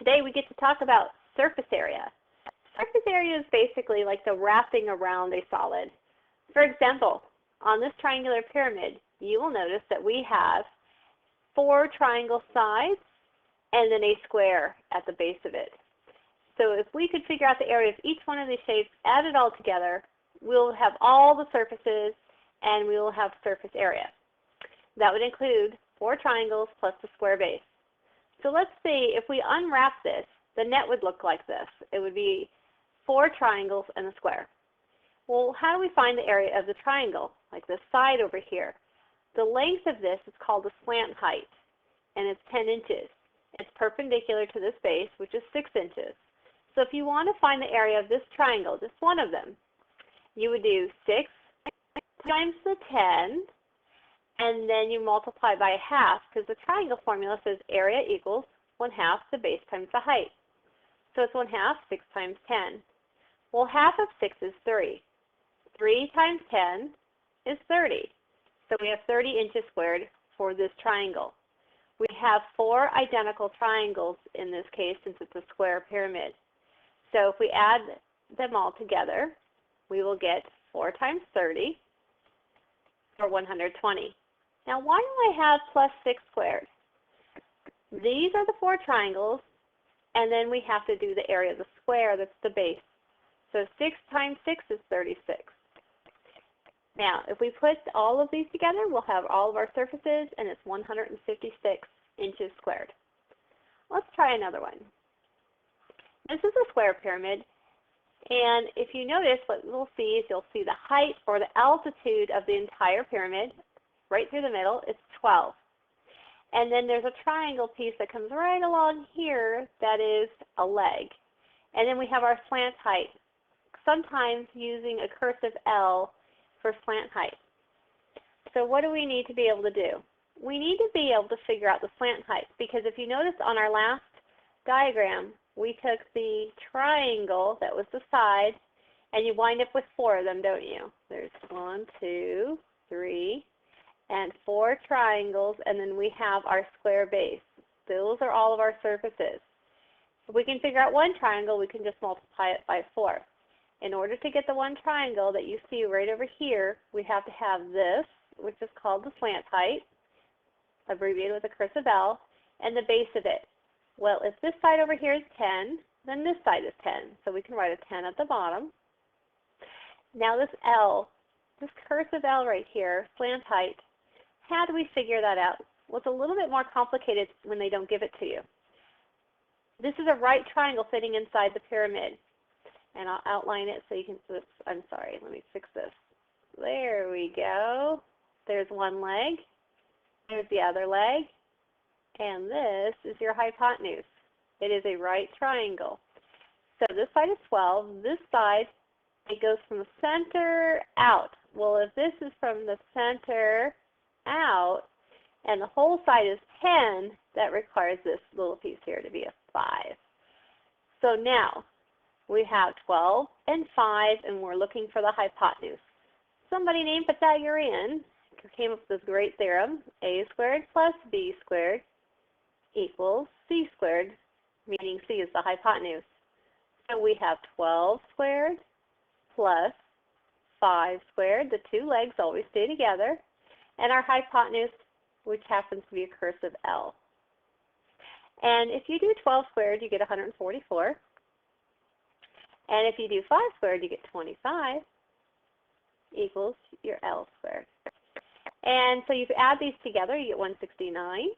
Today we get to talk about surface area. Surface area is basically like the wrapping around a solid. For example, on this triangular pyramid, you will notice that we have 4 triangle sides and then a square at the base of it. So if we could figure out the area of each one of these shapes, add it all together, we'll have all the surfaces and we will have surface area. That would include 4 triangles plus the square base. So let's see, if we unwrap this, the net would look like this. It would be 4 triangles and a square. Well, how do we find the area of the triangle, like this side over here? The length of this is called the slant height, and it's 10 inches. It's perpendicular to this base, which is 6 inches. So if you want to find the area of this triangle, just one of them, you would do 6 times the 10, and then you multiply by a half, because the triangle formula says area equals 1/2 the base times the height. So it's 1/2, 6 times 10. Well, half of 6 is 3. 3 times 10 is 30. So we have 30 inches squared for this triangle. We have 4 identical triangles in this case since it's a square pyramid. So if we add them all together, we will get 4 times 30 or 120. Now why do I have plus 6 squared? These are the 4 triangles, and then we have to do the area of the square, that's the base. So 6 times 6 is 36. Now, if we put all of these together, we'll have all of our surfaces, and it's 156 inches squared. Let's try another one. This is a square pyramid, and if you notice, what we'll see is you'll see the height or the altitude of the entire pyramid right through the middle is 12. And then there's a triangle piece that comes right along here that is a leg. And then we have our slant height, sometimes using a cursive L for slant height. So what do we need to be able to do? We need to be able to figure out the slant height, because if you notice on our last diagram, we took the triangle that was the side, and you wind up with 4 of them, don't you? There's 1, 2, 3, and 4 triangles, and then we have our square base. Those are all of our surfaces. If we can figure out one triangle, we can just multiply it by 4. In order to get the one triangle that you see right over here, we have to have this, which is called the slant height, abbreviated with a cursive L, and the base of it. Well, if this side over here is 10, then this side is 10. So we can write a 10 at the bottom. Now this L, this cursive L right here, slant height, how do we figure that out? Well, it's a little bit more complicated when they don't give it to you. This is a right triangle fitting inside the pyramid. And I'll outline it so you can, oops, I'm sorry, let me fix this. There we go. There's one leg. There's the other leg. And this is your hypotenuse. It is a right triangle. So this side is 12. This side, it goes from the center out. Well, if this is from the center out, and the whole side is 10, that requires this little piece here to be a 5. So now, we have 12 and 5, and we're looking for the hypotenuse. Somebody named Pythagorean came up with this great theorem, a squared plus b squared equals c squared, meaning c is the hypotenuse. So we have 12 squared plus 5 squared. The 2 legs always stay together. And our hypotenuse, which happens to be a cursive L. And if you do 12 squared, you get 144. And if you do 5 squared, you get 25 equals your L squared. And so you add these together, you get 169.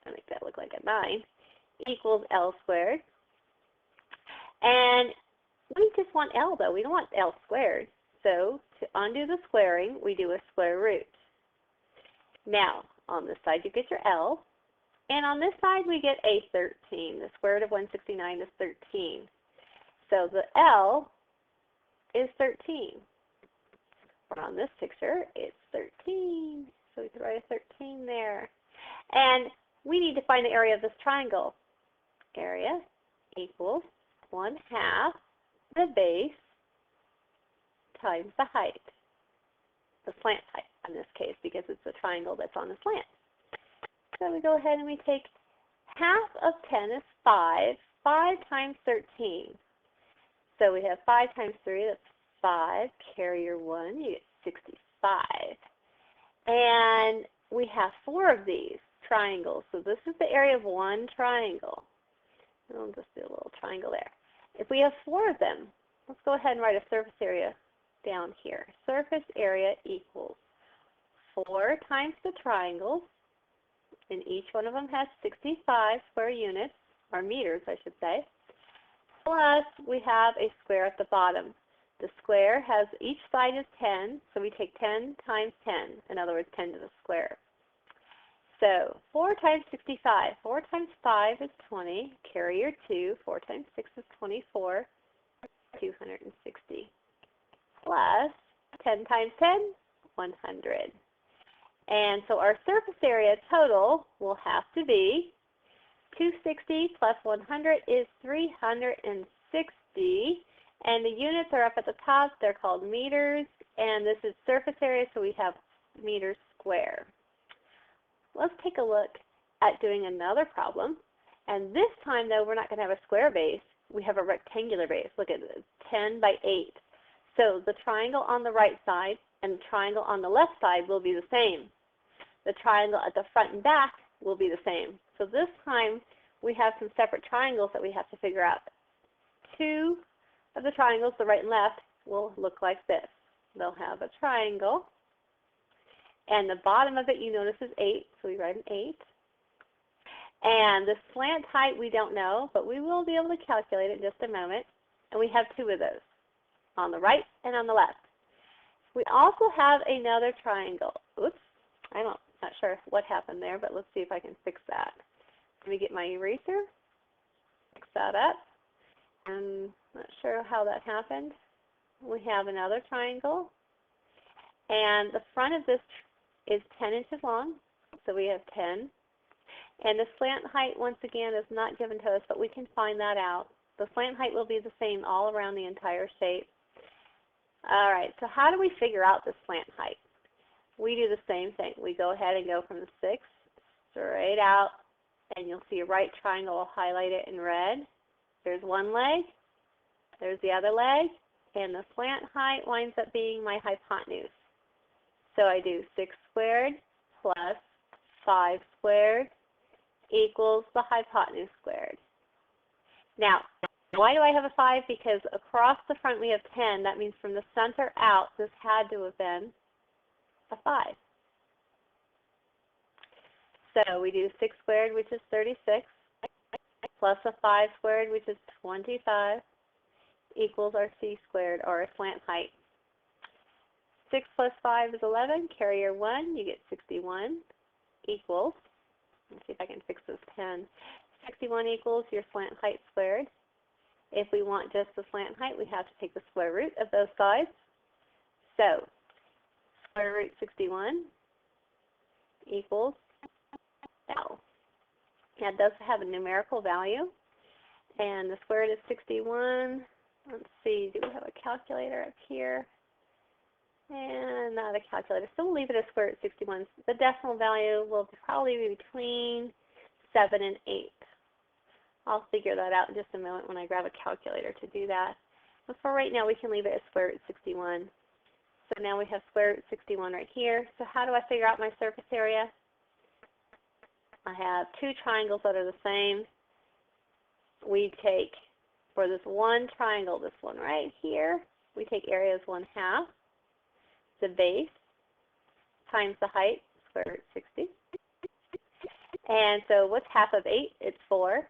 I'll make that look like a 9 equals L squared. And we just want L, though. We don't want L squared. So to undo the squaring, we do a square root. Now, on this side, you get your L. And on this side, we get a 13. The square root of 169 is 13. So the L is 13. Or on this picture, it's 13. So we can write a 13 there. And we need to find the area of this triangle. Area equals 1/2 the base times the height. The slant height in this case, because it's a triangle that's on the slant. So we go ahead and we take half of 10 is 5. 5 times 13. So we have 5 times 3, that's 5. Carry your 1, you get 65. And we have 4 of these triangles. So this is the area of one triangle. I'll just do a little triangle there. If we have 4 of them, let's go ahead and write a surface area down here. Surface area equals 4 times the triangles, and each one of them has 65 square units, or meters I should say, plus we have a square at the bottom. The square has, each side is 10, so we take 10 times 10, in other words 10 to the square. So 4 times 65, 4 times 5 is 20, carry your 2, 4 times 6 is 24, 260, plus 10 times 10, 100. And so our surface area total will have to be 260 plus 100 is 360, and the units are up at the top. They're called meters, and this is surface area, so we have meters square. Let's take a look at doing another problem, and this time though we're not going to have a square base, we have a rectangular base. Look at this, 10 by 8. So the triangle on the right side and the triangle on the left side will be the same. The triangle at the front and back will be the same. So this time we have some separate triangles that we have to figure out. 2 of the triangles, the right and left, will look like this. They'll have a triangle, and the bottom of it you notice is 8, so we write an 8. And the slant height we don't know, but we will be able to calculate it in just a moment. And we have 2 of those, on the right and on the left. We also have another triangle. Oops, I'm not sure what happened there, but let's see if I can fix that. Let me get my eraser, fix that up. I'm not sure how that happened. We have another triangle, and the front of this is 10 inches long, so we have 10. And the slant height, once again, is not given to us, but we can find that out. The slant height will be the same all around the entire shape. All right, so how do we figure out the slant height? We do the same thing. We go ahead and go from the 6 straight out, and you'll see a right triangle. I'll highlight it in red. There's one leg, there's the other leg, and the slant height winds up being my hypotenuse. So I do 6 squared plus 5 squared equals the hypotenuse squared. Now, why do I have a 5? Because across the front we have 10. That means from the center out, this had to have been a 5. So we do 6 squared, which is 36, plus a 5 squared, which is 25, equals our c squared, or our slant height. 6 plus 5 is 11. Carry your 1, you get 61, equals, let's see if I can fix this pen. 61 equals your slant height squared. If we want just the slant height, we have to take the square root of those sides. So, square root 61 equals L. Now, it does have a numerical value, and the square root is 61. Let's see, do we have a calculator up here? And not a calculator, so we'll leave it as square root 61. The decimal value will probably be between 7 and 8. I'll figure that out in just a moment when I grab a calculator to do that. But for right now, we can leave it as square root 61. So now we have square root 61 right here. So how do I figure out my surface area? I have 2 triangles that are the same. We take, for this one triangle, this one right here, we take area as 1/2. The base times the height, square root 60. And so what's half of 8? It's 4.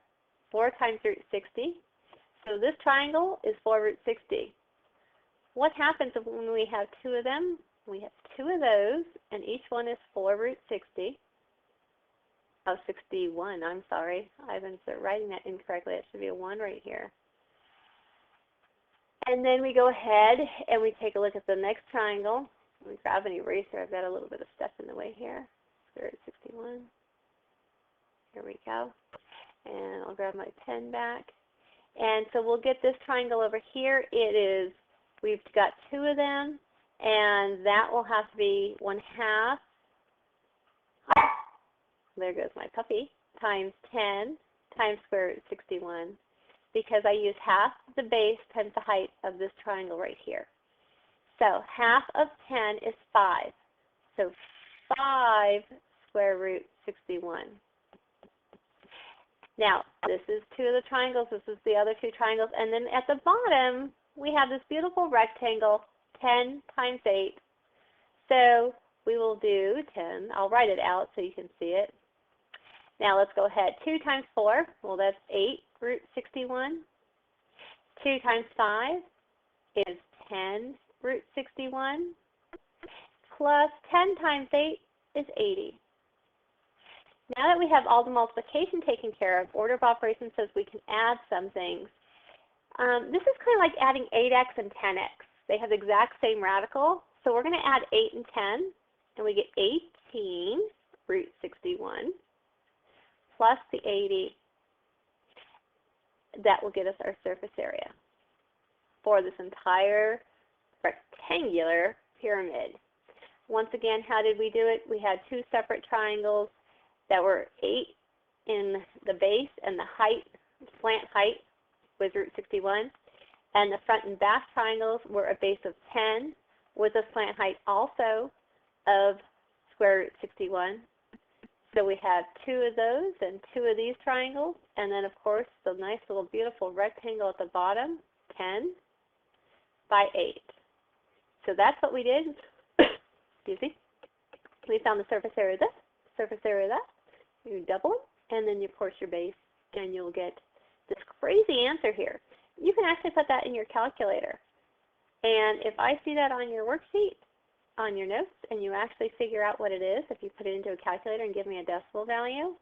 4 times root 60. So this triangle is 4 root 60. What happens when we have 2 of them? We have 2 of those, and each one is 4 root 60. Oh, 61, I'm sorry. I've been writing that incorrectly. It should be a 1 right here. And then we go ahead and we take a look at the next triangle. Let me grab an eraser. I've got a little bit of stuff in the way here. Square root 61. Here we go. And I'll grab my pen back. And so we'll get this triangle over here. We've got 2 of them, and that will have to be 1/2. There goes my puppy. times 10 times square root 61 because I use half the base times the height of this triangle right here. So half of 10 is 5. So 5 square root 61. Now, this is two of the triangles. This is the other two triangles. And then at the bottom, we have this beautiful rectangle, 10 times 8. So we will do 10. I'll write it out so you can see it. Now let's go ahead. 2 times 4, well, that's 8 root 61. 2 times 5 is 10 root 61. Plus 10 times 8 is 80. Now that we have all the multiplication taken care of, order of operations says we can add some things. This is kind of like adding 8x and 10x. They have the exact same radical. So we're going to add 8 and 10, and we get 18 root 61 plus the 80. That will get us our surface area for this entire rectangular pyramid. Once again, how did we do it? We had two separate triangles that were 8 in the base, and the height, slant height, was root 61. And the front and back triangles were a base of 10 with a slant height also of square root 61. So we have 2 of those and 2 of these triangles, and then of course the nice little beautiful rectangle at the bottom, 10 by 8. So that's what we did. Excuse me. We found the surface area of this, surface area of that. You double it, and then of course your base, and you'll get this crazy answer here. You can actually put that in your calculator. And if I see that on your worksheet, on your notes, and you actually figure out what it is, if you put it into a calculator and give me a decimal value,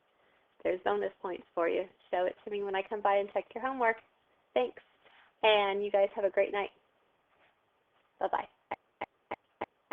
there's bonus points for you. Show it to me when I come by and check your homework. Thanks. And you guys have a great night. Bye-bye.